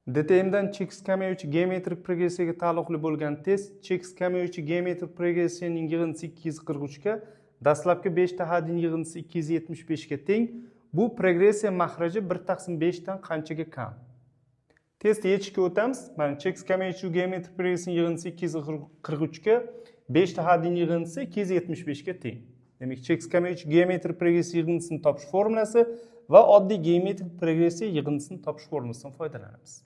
DTM'dan cheks kamayuvchi geometrik progressiyaga taalluqli bo'lgan test cheks kamayuvchi geometrik progressiyaning yig'indisi 243 ga dastlabki 5 ta hadning yig'indisi 275 ga teng. Bu progressiya mahraji 1/5 dan qanchaga kam? Test yechishga o'tamiz. Mana cheks kamayuvchi geometrik progressiyaning yig'indisi 243 ga 5 ta hadning yig'indisi 275 ga teng. Demak, cheks kamayuvchi geometrik progressiya yig'indisini topish formulasi va oddiy geometrik progressiya yig'indisini topish formulasidan foydalanamiz.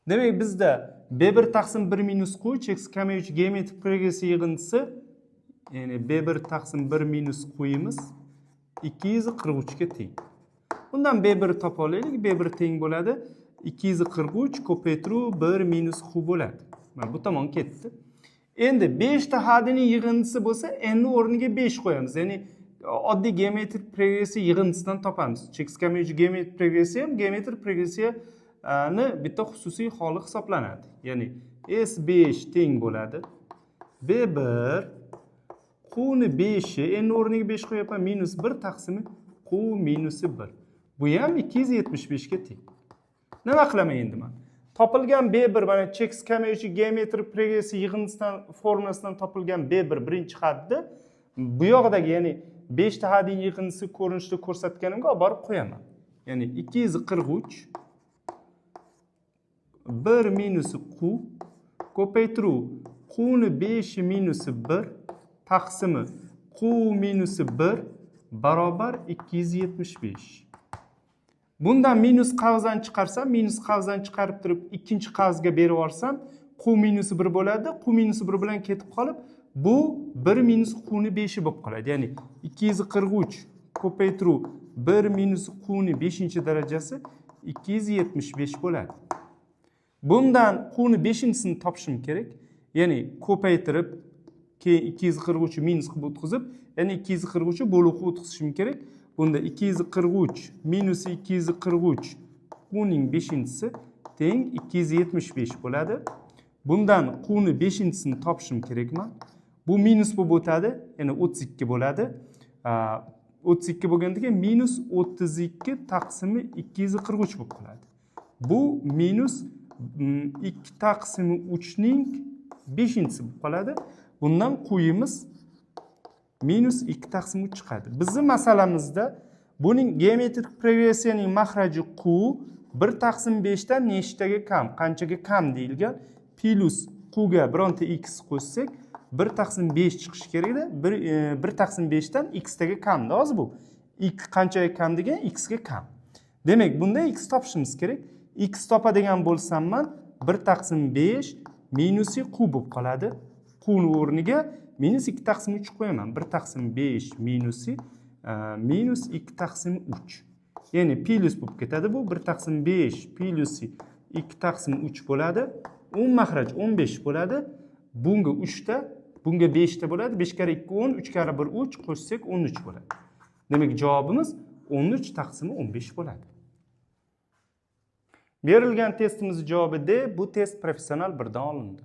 Demek bizde B1 taqsim 1 minus Q cheks kamayuvchi geometrik progressiya yig'indisi, yani B1 taqsim 1 minus Q'imiz 243 ga teng. Bundan B1 topa olaylik. B1 teng bo'ladi 243 ko'paytiruv 1 minus Q bo'ladi. Mana bu tomon ketdi. Endi 5 ta hadning yig'indisi bo'lsa, n o'rniga 5 qo'yamiz. Ya'ni oddiy geometrik progressiya yig'indisidan topamiz. Cheks kamayuvchi geometrik progressiya ham geometrik progressiya bitta xususiy holi hisoblanadi. Ya'ni S5 teng bo'ladi B1 Q'ni 5'i n o'rniga 5 qo'yapman minus 1 taqsimi Q minus 1. Bu ham 275 ga teng. Nima qilaman endi men? Topilgan B1 mana cheks kamayuvchi geometrik progressiya yig'indisidan formulasidan topilgan B1 birinchi hadda bu yoqdagi ya'ni 5 ta hadning yig'indisi ko'rinishida ko'rsatganimga olib borib qo'yaman. Ya'ni 243 1 minus Q ko'paytiruv Q'ni 5 minus 1 taqsimi Q minus 1 barobar 275. Bundan minus qavzdan chiqarsam, minus qavzdan chiqarib turib ikkinchi qavzga berib yuborsam, Q minus 1 bo'ladi. Q minus 1 bilan ketib qolib, bu 1 minus Q'ni 5'i bo'lib qoladi. Ya'ni 243 ko'paytiruv 1 minus Q'ni 5-darajasi 275 bo'ladi. Bundan Q'ni 5'sini topishim kerak. Ya'ni ko'paytirib keyin 243 minus qilib o'tkazib, ya'ni 243 bo'lib o'tkazishim kerak. Bunda 243 minus 243 Q'ning 5'si teng 275 bo'ladi. Bundan Q'ni 5'sini topishim kerakman. Bu minus bo'lib o'tadi, ya'ni 32 bo'ladi. 32 bo'lgandan keyin minus 32 taqsimi 243 bo'lib qoladi. Bu minus 2 taqsimi 3 ning 5'si bo'lib qoladi. Bundan Q'imiz minus 2 taqsim 3 chiqadi. Bizning masalamizda buning geometrik progressiyaning mahraji Q 1 taqsim 5 dan nechtaga kam, qanchaga kam deyilgan. Plus Q'ga bironta x qo'shsak 1 taqsim 5 chiqishi kerak-da. 1 taqsim 5 dan x taga kamda hozir bu. X qanchaga kam degan x ga kam. Demak, bunda x topishimiz kerak. X topadigan bo'lsam men 1 taqsim 5 minus Q bo'lib qoladi. Q'ni o'rniga minus 2 taqsim 3 qo'yaman. 1 taqsim 5 minusi minus 2 taqsim 3. Ya'ni plus bo'lib ketadi bu. 1 taqsim 5 plusi 2 taqsim 3 bo'ladi. 10 mahraj 15 bo'ladi. Bunga 3 ta, bunga 5 ta bo'ladi. 5 kare 2 10, 3 kare 1 3 qo'shsak 13 bo'ladi. Demak, javobimiz 13 taqsimi 15 bo'ladi. Berilgan testimizning javobi D. Bu test professional 1 dan olindi.